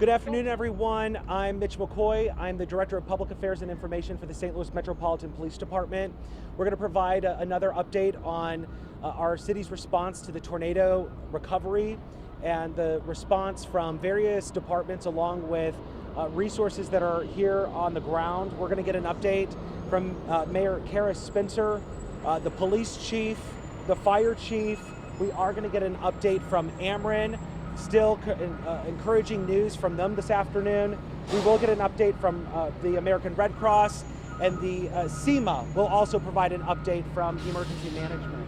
Good afternoon, everyone. I'm Mitch McCoy. I'm the Director of Public Affairs and Information for the St. Louis Metropolitan Police Department. We're going to provide another update on our city's response to the tornado recovery and the response from various departments, along with resources that are here on the ground. We're going to get an update from Mayor Kara Spencer, the police chief, the fire chief. We are going to get an update from Ameren. Still encouraging news from them this afternoon. We will get an update from the American Red Cross, and the SEMA will also provide an update from emergency management.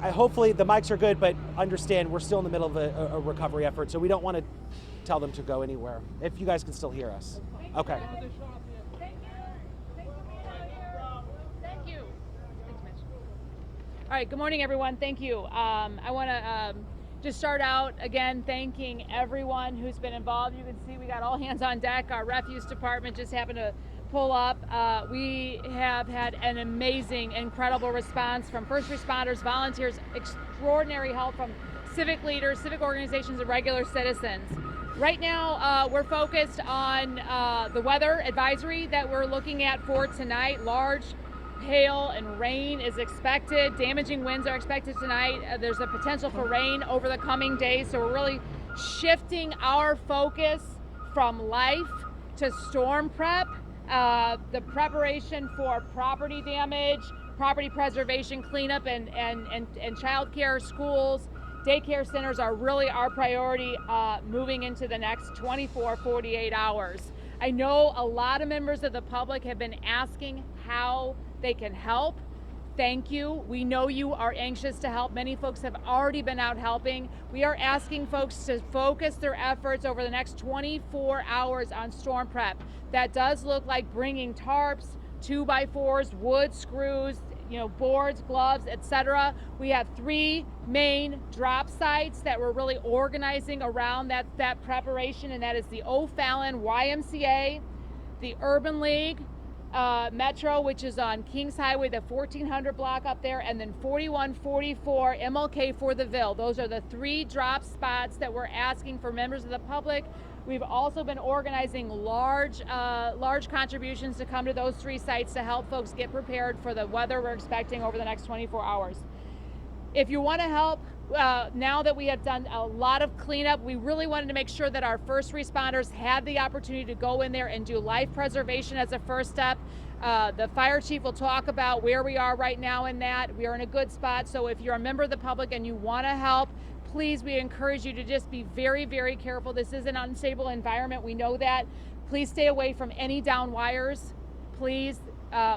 Hopefully the mics are good, but understand we're still in the middle of a recovery effort, so we don't want to tell them to go anywhere. If you guys can still hear us. Okay. All right, good morning, everyone. Thank you. I want to just start out again thanking everyone who's been involved. You can see we got all hands on deck. Our refuse department just happened to pull up. We have had an amazing, incredible response from first responders, volunteers, extraordinary help from civic leaders, civic organizations, and regular citizens. Right now, we're focused on the weather advisory that we're looking at for tonight. Large hail and rain is expected. Damaging winds are expected tonight. There's a potential for rain over the coming days. So we're really shifting our focus from life to storm prep. The preparation for property damage, property preservation, cleanup, and child care, schools, daycare centers are really our priority moving into the next 24, 48 hours. I know a lot of members of the public have been asking how they can help. Thank you. We know you are anxious to help. Many folks have already been out helping. We are asking folks to focus their efforts over the next 24 hours on storm prep. That does look like bringing tarps, 2x4s, wood screws, boards, gloves, etc. We have 3 main drop sites that we're really organizing around that preparation, and that is the O'Fallon YMCA, the Urban League Metro, which is on Kings Highway, the 1400 block up there, and then 4144 MLK for the Ville. Those are the 3 drop spots that we're asking for members of the public. We've also been organizing large contributions to come to those 3 sites to help folks get prepared for the weather we're expecting over the next 24 hours. If you want to help, now that we have done a lot of cleanup, we really wanted to make sure that our first responders had the opportunity to go in there and do life preservation as a first step. The fire chief will talk about where we are right now in that. We are in a good spot, so if you're a member of the public and you want to help, please, we encourage you to just be very, very careful. This is an unstable environment. We know that. Please stay away from any down wires. Please,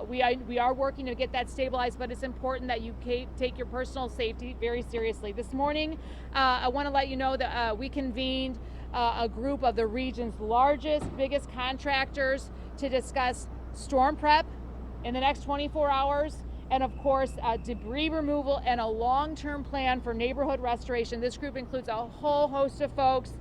we are working to get that stabilized, but it's important that you take your personal safety very seriously. This morning, I want to let you know that we convened a group of the region's largest, biggest contractors to discuss storm prep in the next 24 hours. And of course, debris removal and a long-term plan for neighborhood restoration. This group includes a whole host of folks: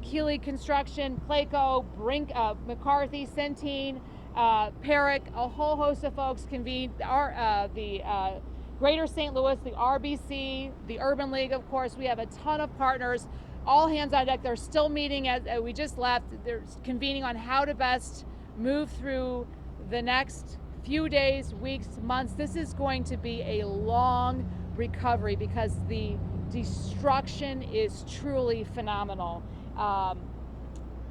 Keeley Construction, Placo, Brink, McCarthy, Centene, Perrick, a whole host of folks convened. The Greater St. Louis, the RBC, the Urban League, of course. We have a ton of partners, all hands on deck. They're still meeting as we just left. They're convening on how to best move through the next few days, weeks, months. This is going to be a long recovery because the destruction is truly phenomenal.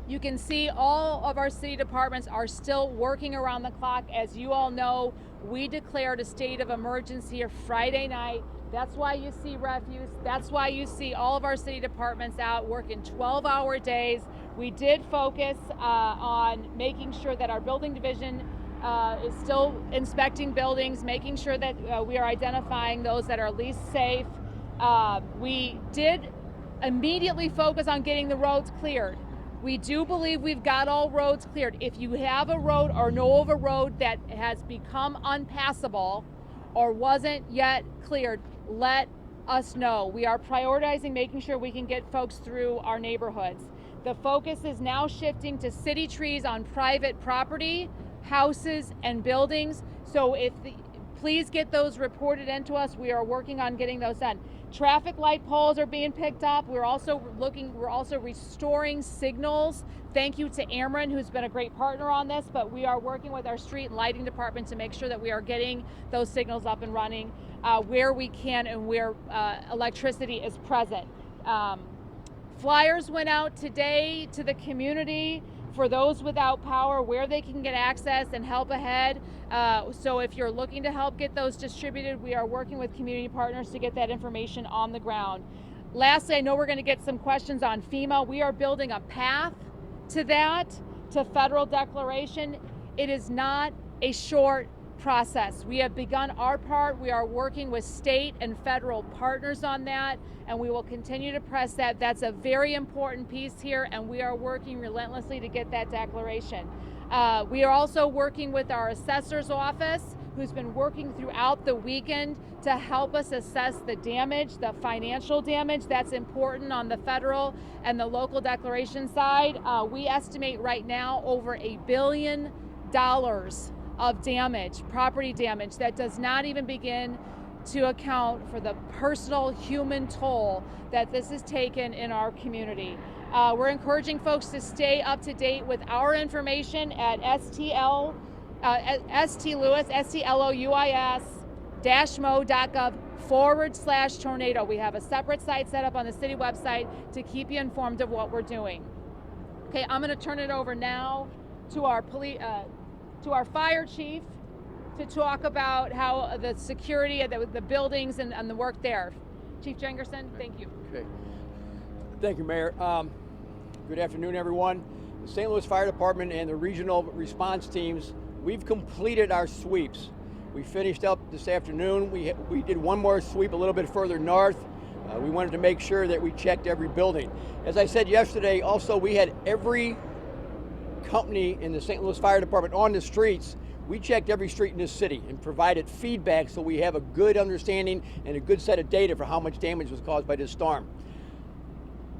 You can see all of our city departments are still working around the clock. As you all know, we declared a state of emergency here Friday night. That's why you see refuse. That's why you see all of our city departments out working 12-hour days. We did focus on making sure that our building division is still inspecting buildings, making sure that we are identifying those that are least safe. We did immediately focus on getting the roads cleared. We do believe we've got all roads cleared. If you have a road or know of a road that has become unpassable or wasn't yet cleared, let us know. We are prioritizing making sure we can get folks through our neighborhoods. The focus is now shifting to city trees on private property, houses, and buildings. So please get those reported into us. We are working on getting those done. Traffic light poles are being picked up. We're also restoring signals. Thank you to Ameren, who's been a great partner on this, but we are working with our street and lighting department to make sure that we are getting those signals up and running where we can and where electricity is present. Flyers went out today to the community for those without power, where they can get access and help ahead. So if you're looking to help get those distributed, we are working with community partners to get that information on the ground. Lastly, I know we're going to get some questions on FEMA. We are building a path to that, to federal declaration. It is not a short process. We have begun our part. We are working with state and federal partners on that, and we will continue to press that. That's a very important piece here, and we are working relentlessly to get that declaration. We are also working with our assessor's office, who's been working throughout the weekend to help us assess the damage, the financial damage. That's important on the federal and the local declaration side. We estimate right now over $1 billion of damage, property damage, that does not even begin to account for the personal human toll that this has taken in our community. We're encouraging folks to stay up to date with our information at stlouis-mo.gov/tornado. We have a separate site set up on the city website to keep you informed of what we're doing. Okay, I'm going to turn it over now to our fire chief to talk about how the security of the buildings and the work there. Chief Jengerson, thank you. Okay. Thank you, Mayor. Good afternoon, everyone. The St. Louis Fire Department and the regional response teams, we've completed our sweeps. We finished up this afternoon. We did one more sweep a little bit further north. We wanted to make sure that we checked every building. As I said yesterday, also we had every company in the St. Louis Fire Department on the streets. We checked every street in this city and provided feedback so we have a good understanding and a good set of data for how much damage was caused by this storm.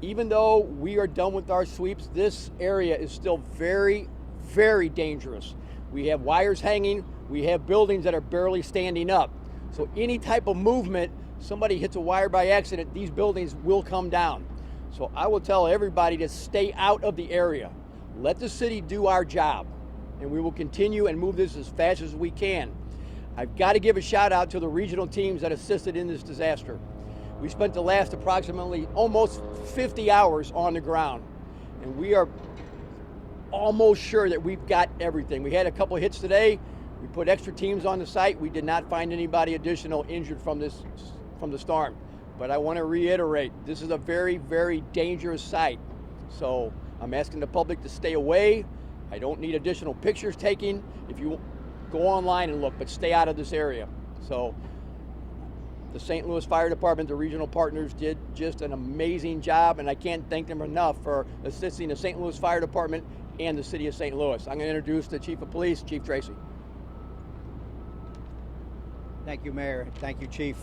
Even though we are done with our sweeps, this area is still very, very dangerous. We have wires hanging, we have buildings that are barely standing up. So any type of movement, somebody hits a wire by accident, these buildings will come down. So I will tell everybody to stay out of the area. Let the city do our job, and we will continue and move this as fast as we can. I've got to give a shout out to the regional teams that assisted in this disaster. We spent the last approximately almost 50 hours on the ground, and we are almost sure that we've got everything. We had a couple hits today. We put extra teams on the site. We did not find anybody additional injured from the storm. But I want to reiterate, this is a very, very dangerous site. So I'm asking the public to stay away. I don't need additional pictures taken. If you go online and look, but stay out of this area. So the St. Louis Fire Department, the regional partners did just an amazing job, and I can't thank them enough for assisting the St. Louis Fire Department and the city of St. Louis. I'm going to introduce the Chief of Police, Chief Tracy. Thank you, Mayor. Thank you, Chief.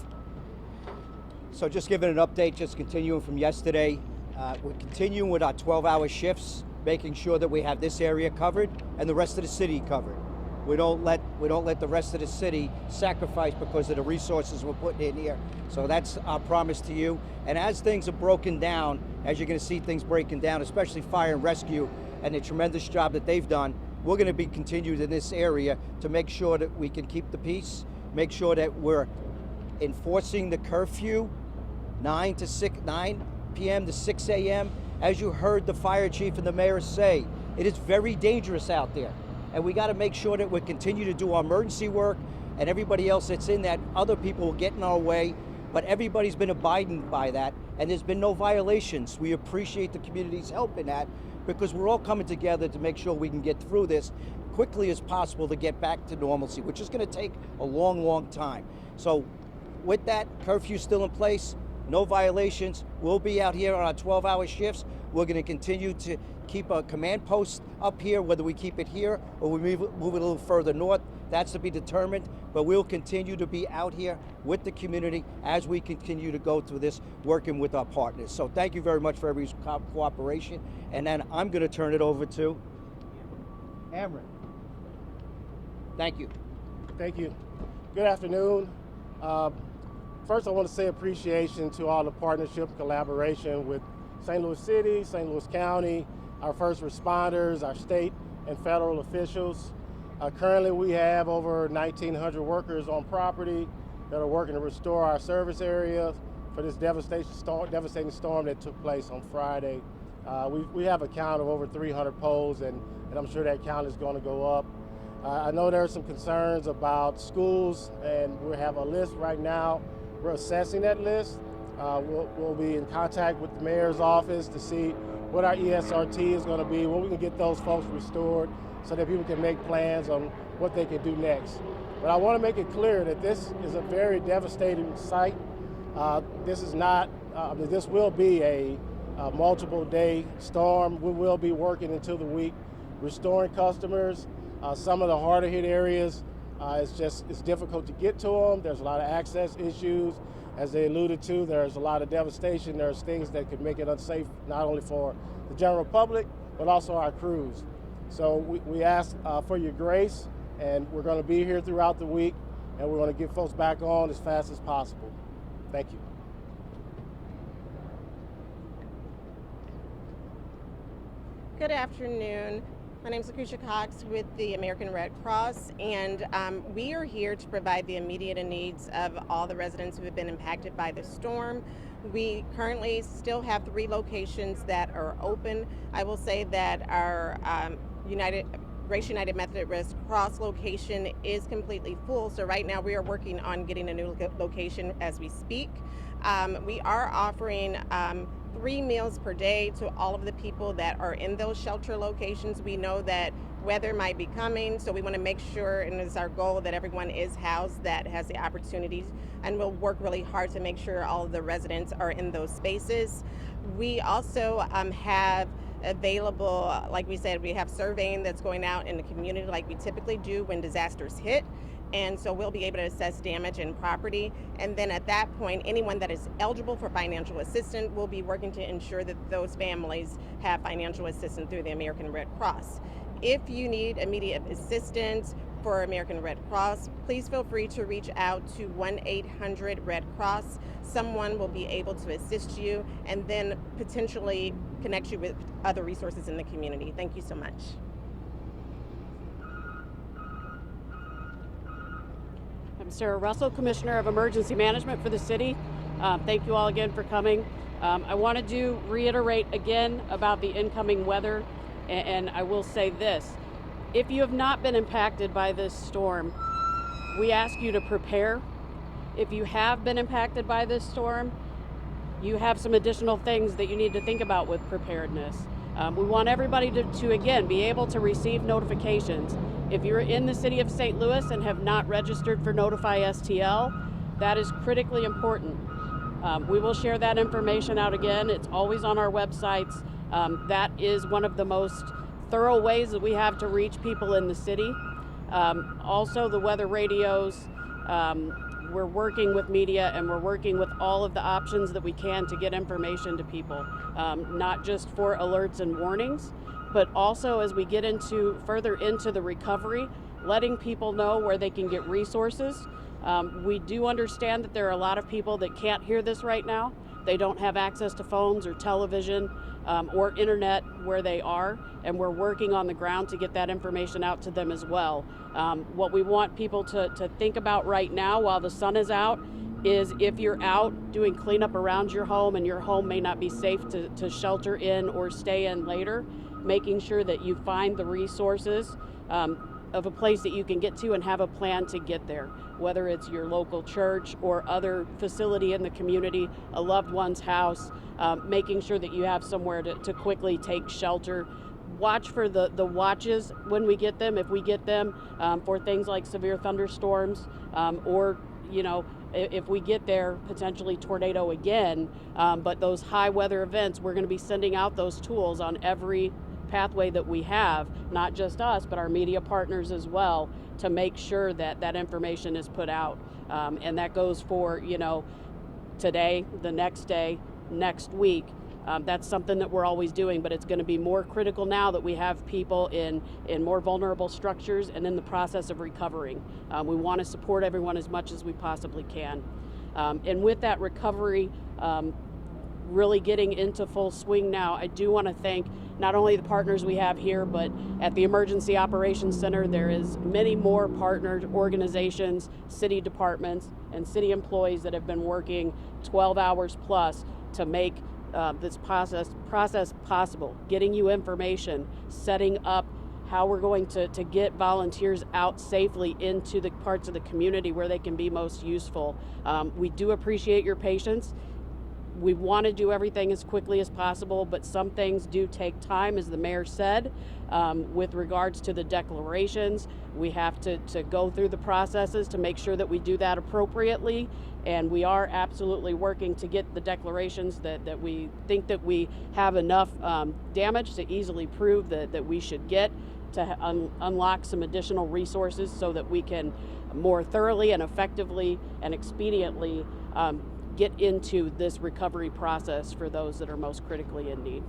So just giving an update, just continuing from yesterday. We're continuing with our 12-hour shifts, making sure that we have this area covered and the rest of the city covered. We don't let the rest of the city sacrifice because of the resources we're putting in here. So that's our promise to you. And as things are broken down, as you're going to see things breaking down, especially fire and rescue and the tremendous job that they've done, we're going to be continued in this area to make sure that we can keep the peace, make sure that we're enforcing the curfew 9 p.m. to 6 a.m. As you heard the fire chief and the mayor say, it is very dangerous out there. And we got to make sure that we continue to do our emergency work, and everybody else that's in that, other people will get in our way, but everybody's been abiding by that, and there's been no violations. We appreciate the community's help in that, because we're all coming together to make sure we can get through this quickly as possible to get back to normalcy, which is going to take a long, long time. So with that, curfew still in place, no violations. We'll be out here on our 12-hour shifts. We're going to continue to keep a command post up here, whether we keep it here or we move it a little further north. That's to be determined, but we'll continue to be out here with the community as we continue to go through this, working with our partners. So thank you very much for everybody's cooperation. And then I'm going to turn it over to Ameren. Thank you. Thank you. Good afternoon. First, I want to say appreciation to all the partnership, collaboration with St. Louis City, St. Louis County, our first responders, our state and federal officials. Currently, we have over 1,900 workers on property that are working to restore our service area for this devastating storm that took place on Friday. We have a count of over 300 poles, and I'm sure that count is going to go up. I know there are some concerns about schools, and we have a list right now. We're assessing that list. We'll be in contact with the mayor's office to see what our ESRT is going to be, when we can get those folks restored so that people can make plans on what they can do next. But I want to make it clear that this is a very devastating site. This is not, this will be a multiple day storm. We will be working until the week, restoring customers. Some of the harder hit areas, it's difficult to get to them. There's a lot of access issues. As they alluded to, there's a lot of devastation. There's things that could make it unsafe, not only for the general public, but also our crews. So we ask for your grace, and we're going to be here throughout the week, and we're going to get folks back on as fast as possible. Thank you. Good afternoon. My name is Lucretia Cox with the American Red Cross, and we are here to provide the immediate needs of all the residents who have been impacted by the storm. We currently still have 3 locations that are open. I will say that our Grace United Methodist Cross location is completely full, so right now we are working on getting a new location as we speak. We are offering 3 meals per day to all of the people that are in those shelter locations. We know that weather might be coming, so we want to make sure, and it's our goal, that everyone is housed that has the opportunities, and we'll work really hard to make sure all of the residents are in those spaces. We also have available, like we said, we have surveying that's going out in the community like we typically do when disasters hit. And so we'll be able to assess damage and property. And then at that point, anyone that is eligible for financial assistance will be working to ensure that those families have financial assistance through the American Red Cross. If you need immediate assistance for American Red Cross, please feel free to reach out to 1-800-RED-CROSS. Someone will be able to assist you and then potentially connect you with other resources in the community. Thank you so much. I'm Sarah Russell, Commissioner of Emergency Management for the city. Thank you all again for coming. I wanted to reiterate again about the incoming weather, and I will say this. If you have not been impacted by this storm, we ask you to prepare. If you have been impacted by this storm, you have some additional things that you need to think about with preparedness. We want everybody to again, be able to receive notifications. If you're in the city of St. Louis and have not registered for Notify STL, that is critically important. We will share that information out again. It's always on our websites. That is one of the most thorough ways that we have to reach people in the city. Also, the weather radios. We're working with media, and we're working with all of the options that we can to get information to people, not just for alerts and warnings, but also as we get further into the recovery, letting people know where they can get resources. We do understand that there are a lot of people that can't hear this right now. They don't have access to phones or television or internet where they are, and we're working on the ground to get that information out to them as well. What we want people to think about right now while the sun is out is if you're out doing cleanup around your home and your home may not be safe to shelter in or stay in later, making sure that you find the resources of a place that you can get to and have a plan to get there, whether it's your local church or other facility in the community, a loved one's house, making sure that you have somewhere to quickly take shelter. Watch for the watches when we get them, if we get them, for things like severe thunderstorms or, if we get there, potentially tornado again. But those high weather events, we're going to be sending out those tools on every pathway that we have, not just us, but our media partners as well, to make sure that that information is put out. And that goes for, today, the next day, next week. That's something that we're always doing, but it's going to be more critical now that we have people in more vulnerable structures and in the process of recovering. We want to support everyone as much as we possibly can. And with that recovery really getting into full swing now, I do want to thank not only the partners we have here, but at the Emergency Operations Center, there is many more partnered organizations, city departments, and city employees that have been working 12 hours plus to make this process possible, getting you information, setting up how we're going to get volunteers out safely into the parts of the community where they can be most useful. We do appreciate your patience. We want to do everything as quickly as possible, but some things do take time, as the mayor said. With regards to the declarations, we have to go through the processes to make sure that we do that appropriately, and we are absolutely working to get the declarations that we think that we have enough damage to easily prove that we should get to unlock some additional resources so that we can more thoroughly and effectively and expediently get into this recovery process for those that are most critically in need.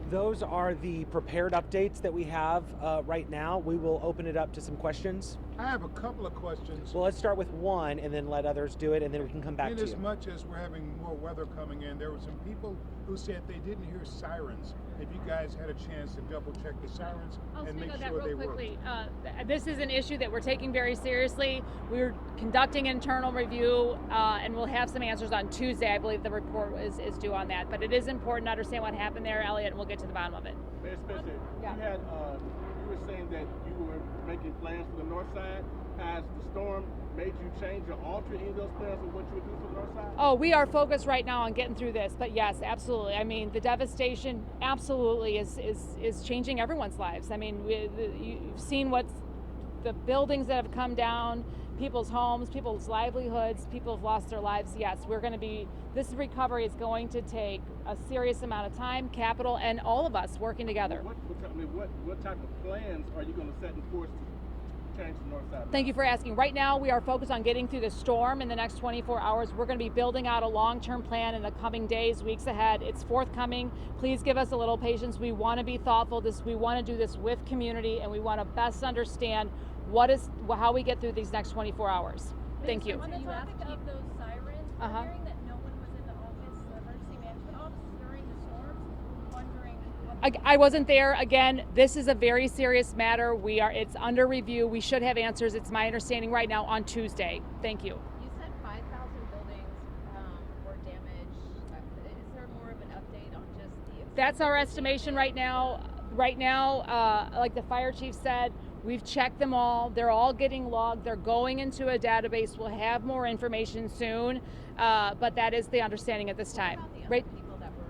Those are the prepared updates that we have right now. We will open it up to some questions. I have a couple of questions. Well, let's start with one and then let others do it, and then we can come back to you. As much as we're having more weather coming in, there were some people who said they didn't hear sirens. If you guys had a chance to double check the sirens and make sure they worked. This is an issue that we're taking very seriously. We're conducting an internal review, and we'll have some answers on Tuesday. I believe the report is due on that. But it is important to understand what happened there, Elliot, and we'll get to the bottom of it. Mayor Spencer, Yeah. you were saying that you were making plans for the north side. Has the storm made you change or alter any of those plans of what you would do for the north side? Oh, we are focused right now on getting through this, but yes, absolutely. I mean, the devastation absolutely is changing everyone's lives. I mean, you've seen what's the buildings that have come down, people's homes, people's livelihoods, people have lost their lives. Yes, this recovery is going to take a serious amount of time, capital, and all of us working together. What type of plans are you going to set in force to change the north side? Thank you for asking. Right now, we are focused on getting through the storm in the next 24 hours. We're going to be building out a long-term plan in the coming days, weeks ahead. It's forthcoming. Please give us a little patience. We want to be thoughtful. We want to do this with community, and we want to best understand how we get through these next 24 hours. Thank you. On the topic of those sirens, we're hearing that no one was in the office, the emergency management office during the storms. Wondering I wasn't there. Again, this is a very serious matter. It's under review. We should have answers. It's my understanding right now on Tuesday. Thank you. You said 5,000 buildings were damaged. Is there more of an update on just the? That's our estimation right now. Right now, like the fire chief said, we've checked them all. They're all getting logged. They're going into a database. We'll have more information soon, but that is the understanding at this time. What about the Right? other people that were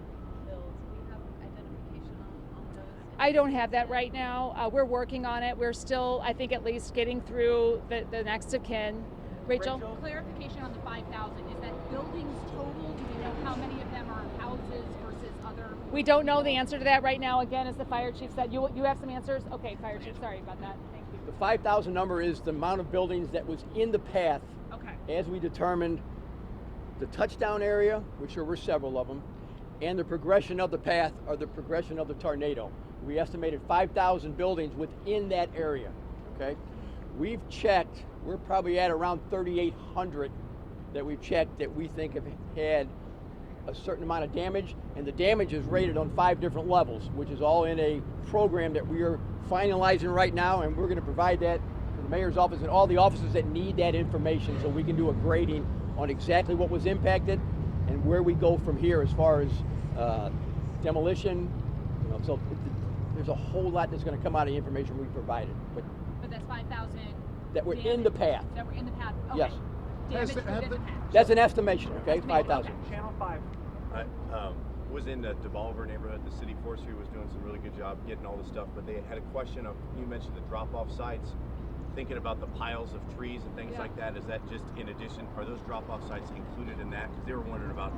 killed? Do we have identification on those? I don't have that right now. We're working on it. We're still, I think, at least getting through the next of kin. Rachel? Clarification on the 5,000. Is that buildings total? Do we know how many of them are houses versus other? We don't know the answer to that right now. Again, as the fire chief said, you have some answers? Okay, fire chief, sorry about that. Thank you. The 5,000 number is the amount of buildings that was in the path Okay. as we determined the touchdown area, which there were several of them, and the progression of the path or the progression of the tornado. We estimated 5,000 buildings within that area, okay? We've checked, we're probably at around 3,800 that we've checked that we think have had a certain amount of damage, and the damage is rated on 5 different levels, which is all in a program that we are finalizing right now, and we're going to provide that to the mayor's office and all the offices that need that information so we can do a grading on exactly what was impacted and where we go from here as far as demolition. So there's a whole lot that's going to come out of the information we provided, but But that's 5,000 that were in the path. that were in the path. Okay. Yes. Damage within the path. That's an estimation, okay? 5,000. Channel 5. I was in the Devolver neighborhood. The city forestry was doing some really good job getting all the stuff, but they had a question of, you mentioned the drop-off sites, thinking about the piles of trees and things like that. Is that just in addition, are those drop-off sites included in that? Because they were wondering about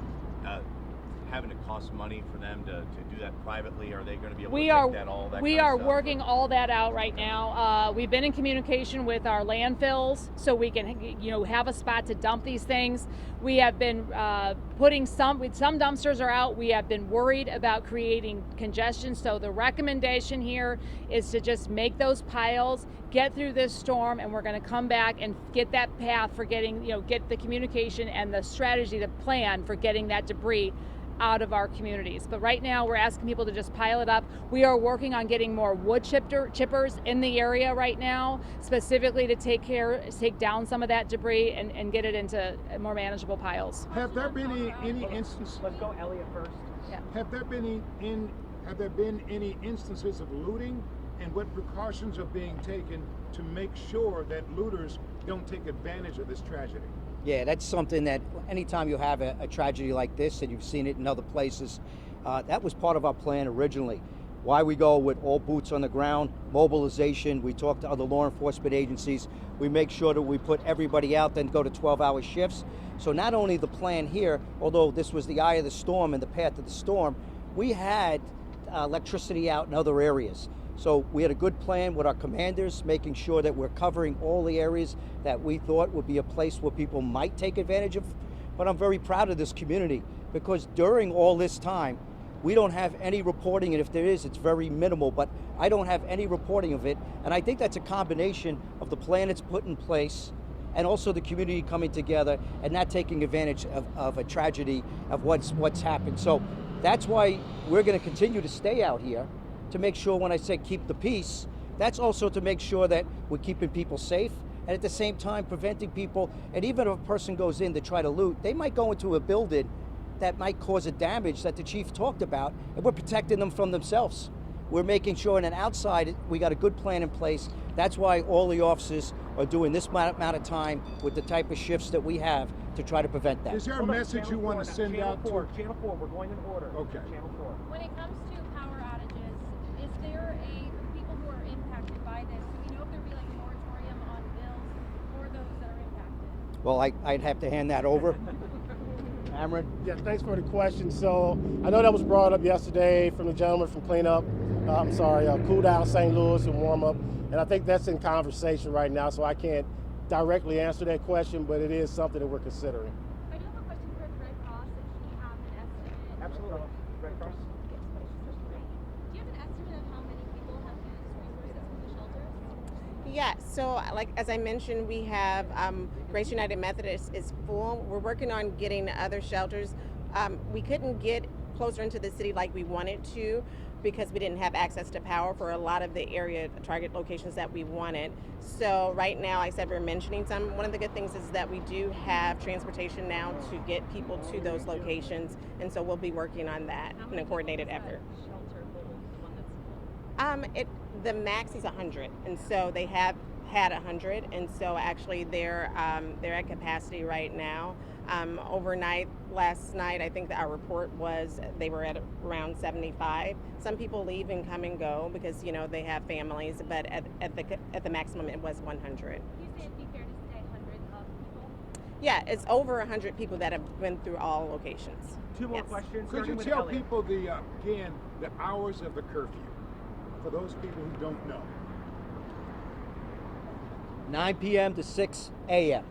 having to cost money for them to do that privately? Are they going to be able We to are take that all? That we kind are of stuff? working all that out right now. We've been in communication with our landfills so we can have a spot to dump these things. We have been putting some dumpsters are out. We have been worried about creating congestion. So the recommendation here is to just make those piles, get through this storm, and we're going to come back and get that path for getting get the communication and the strategy, the plan for getting that debris out of our communities. But right now we're asking people to just pile it up. We are working on getting more wood chippers in the area right now, specifically to take down some of that debris and get it into more manageable piles. Have there been any instances? Let's go Elliot first. Yeah. Have there been any instances of looting, and what precautions are being taken to make sure that looters don't take advantage of this tragedy? Yeah, that's something that anytime you have a tragedy like this, and you've seen it in other places, that was part of our plan originally. Why we go with all boots on the ground, mobilization, we talk to other law enforcement agencies, we make sure that we put everybody out, then go to 12-hour shifts. So not only the plan here, although this was the eye of the storm and the path of the storm, we had electricity out in other areas. So we had a good plan with our commanders, making sure that we're covering all the areas that we thought would be a place where people might take advantage of. But I'm very proud of this community because during all this time, we don't have any reporting, and if there is, it's very minimal, but I don't have any reporting of it. And I think that's a combination of the plan that's put in place and also the community coming together and not taking advantage of a tragedy of what's happened. So that's why we're going to continue to stay out here, to make sure when I say keep the peace, that's also to make sure that we're keeping people safe and at the same time preventing people, and even if a person goes in to try to loot, they might go into a building that might cause a damage that the chief talked about, and we're protecting them from themselves. We're making sure on an outside, we got a good plan in place. That's why all the officers are doing this amount of time with the type of shifts that we have to try to prevent that. Is there a message you want to send out to? Channel 4, we're going in order. Okay. Channel 4. When it comes to power outages, is there people who are impacted by this? Do we know if there'll be like a moratorium on bills for those that are impacted? Well, I'd have to hand that over. Cameron? Yeah, thanks for the question. So I know that was brought up yesterday from the gentleman from Cleanup. Cool Down St. Louis and Warm Up. And I think that's in conversation right now, so I can't directly answer that question, but it is something that we're considering. I do have a question for the Red Cross, if you have an estimate. Absolutely. Red Cross. Do you have an estimate of how many people have used resources from the shelters? Yeah, so as I mentioned, we have Grace United Methodist is full. We're working on getting other shelters. We couldn't get closer into the city like we wanted to because we didn't have access to power for a lot of the area target locations that we wanted. So right now, like I said, we're mentioning some. One of the good things is that we do have transportation now to get people to those locations, and so we'll be working on that in a coordinated effort. The max is 100, and so they have had 100, and so actually they're at capacity right now. Overnight, last night, I think that our report was they were at around 75. Some people leave and come and go because they have families, but at the maximum it was 100. Do you say it'd be fair to say 100 people? Yeah, it's over 100 people that have been through all locations. Two more Yes. questions. Could you starting with tell Elliot. people again the hours of the curfew for those people who don't know? 9 p.m. to 6 a.m.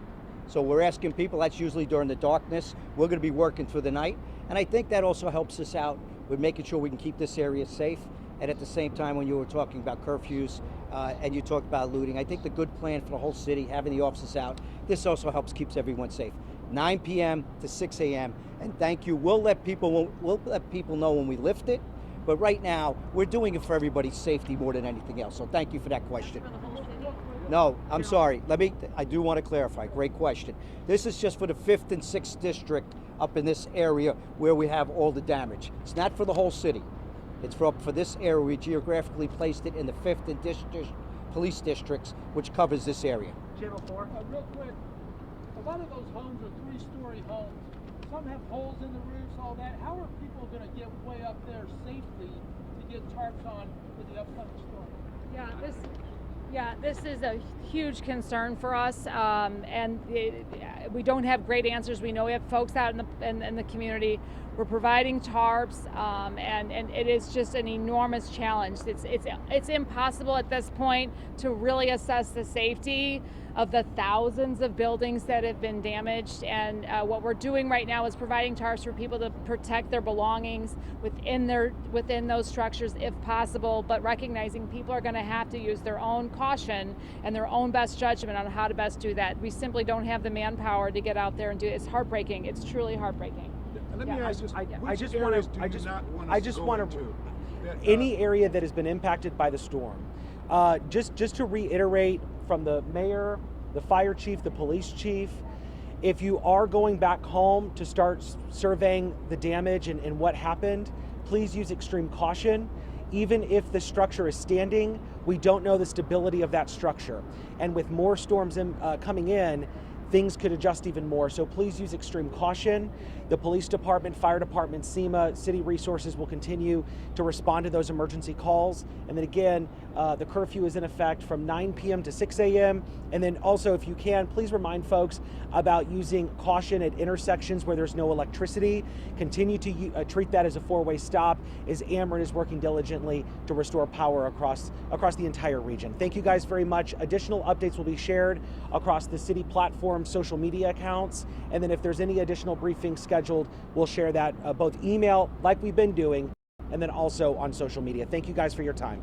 So we're asking people, that's usually during the darkness. We're going to be working through the night. And I think that also helps us out with making sure we can keep this area safe. And at the same time, when you were talking about curfews and you talked about looting, I think the good plan for the whole city, having the officers out, this also helps keeps everyone safe. 9 p.m. to 6 a.m. And thank you. We'll let people know when we lift it. But right now, we're doing it for everybody's safety more than anything else. So thank you for that question. No, I'm sorry. I do want to clarify. Great question. This is just for the 5th and 6th district up in this area where we have all the damage. It's not for the whole city. It's for this area. We geographically placed it in the 5th and district police districts, which covers this area. Channel 4. Real quick, a lot of those homes are 3-story homes. Some have holes in the roofs, all that. How are people going to get way up there safely to get tarps on for the upcoming storm? Yeah, Yeah, this is a huge concern for us, and we don't have great answers. We know we have folks out in the community. We're providing tarps, and it is just an enormous challenge. It's impossible at this point to really assess the safety of the thousands of buildings that have been damaged. And what we're doing right now is providing tarps for people to protect their belongings within those structures if possible, but recognizing people are going to have to use their own caution and their own best judgment on how to best do that. We simply don't have the manpower to get out there and do it. It's heartbreaking. It's truly heartbreaking. Let me ask this: I just want to. Any area that has been impacted by the storm. Just to reiterate from the mayor, the fire chief, the police chief, if you are going back home to start surveying the damage and what happened, please use extreme caution. Even if the structure is standing, we don't know the stability of that structure. And with more storms coming in, things could adjust even more. So please use extreme caution. The police department, fire department, SEMA, city resources will continue to respond to those emergency calls. And then again, the curfew is in effect from 9 p.m. to 6 a.m. And then also, if you can, please remind folks about using caution at intersections where there's no electricity. Continue to treat that as a four-way stop as Ameren is working diligently to restore power across the entire region. Thank you guys very much. Additional updates will be shared across the city platform, social media accounts, and then if there's any additional briefings scheduled, we'll share that both email like we've been doing and then also on social media. Thank you guys for your time.